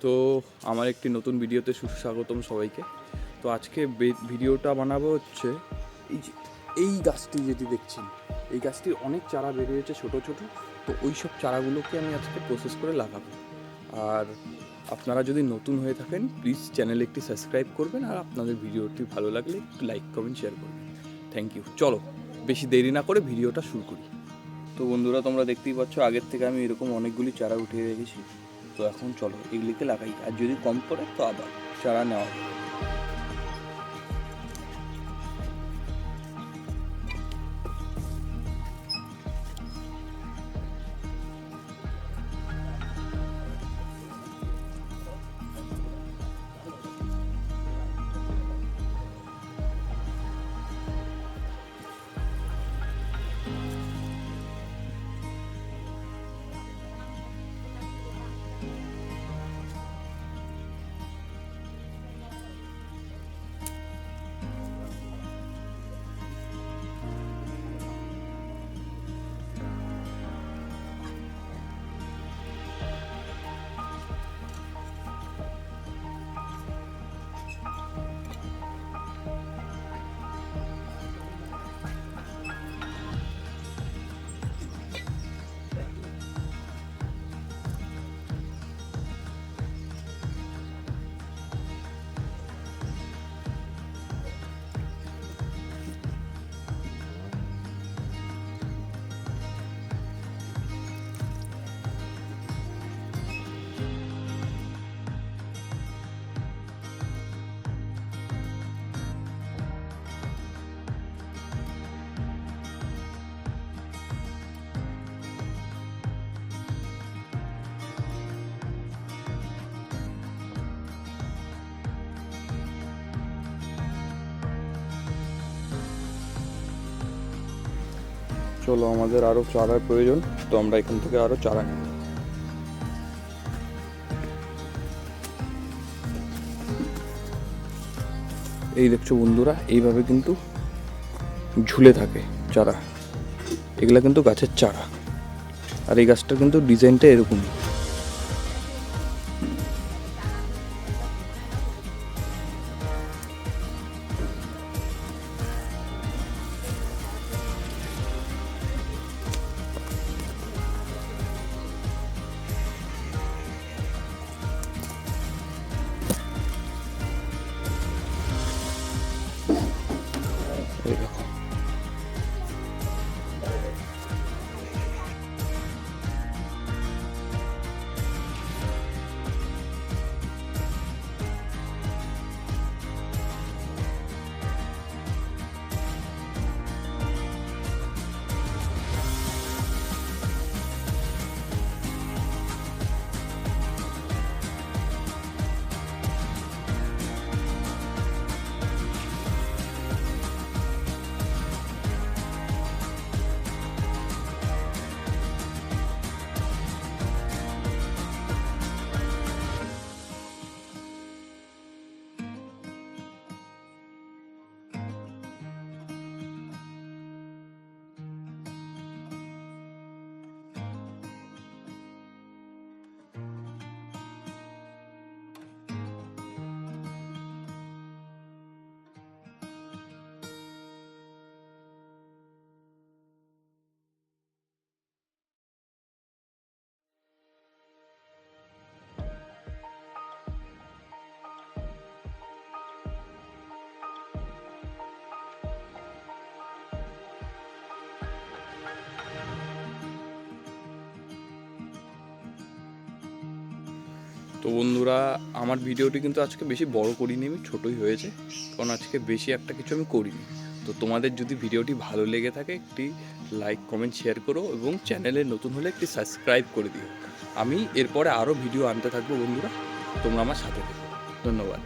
তো আমার একটি নতুন ভিডিওতে সুস্বাগতম সবাইকে। তো আজকে ভিডিওটা বানাবো হচ্ছে এই গাছটি যেটি দেখছেন, এই গাছটির অনেক চারা বেরিয়েছে ছোট ছোট। তো ওই সব চারাগুলোকে আমি আজকে প্রসেস করে লাগাবো। আর আপনারা যদি নতুন হয়ে থাকেন প্লিজ চ্যানেলে একটি সাবস্ক্রাইব করবেন, আর আপনাদের ভিডিওটি ভালো লাগলে একটু লাইক কমেন্ট শেয়ার করবেন। Thank you. চলো বেশি দেরি না করে ভিডিওটা শুরু করি। তো বন্ধুরা, তোমরা দেখতেই পাচ্ছ আগের থেকে আমি এরকম অনেকগুলি চারা উঠিয়ে রেখেছি। তো এখন চলো এগুলিকে লাগাই, আর যদি কম পড়ে তো আবার চারা নেওয়া হবে। চলো, আমাদের আরও চারার প্রয়োজন, তো আমরা এখান থেকে আরও চারা নেব। এই দেখছো বন্ধুরা, এইভাবে কিন্তু ঝুলে থাকে চারা, এগুলা কিন্তু গাছের চারা। আর এই গাছটা কিন্তু ডিজাইনটা এরকমই। এই দেখো, তো বন্ধুরা, আমার ভিডিওটি কিন্তু আজকে বেশি বড় করিনি, আমি ছোটোই হয়েছে, কারণ আজকে বেশি একটা কিছু আমি করিনি। তো তোমাদের যদি ভিডিওটি ভালো লেগে থাকে একটি লাইক কমেন্ট শেয়ার করো, এবং চ্যানেলে নতুন হলে একটি সাবস্ক্রাইব করে দিও। আমি এরপরে আরও ভিডিও আনতে থাকবো বন্ধুরা, তোমরা আমার সাথে থেকো। ধন্যবাদ।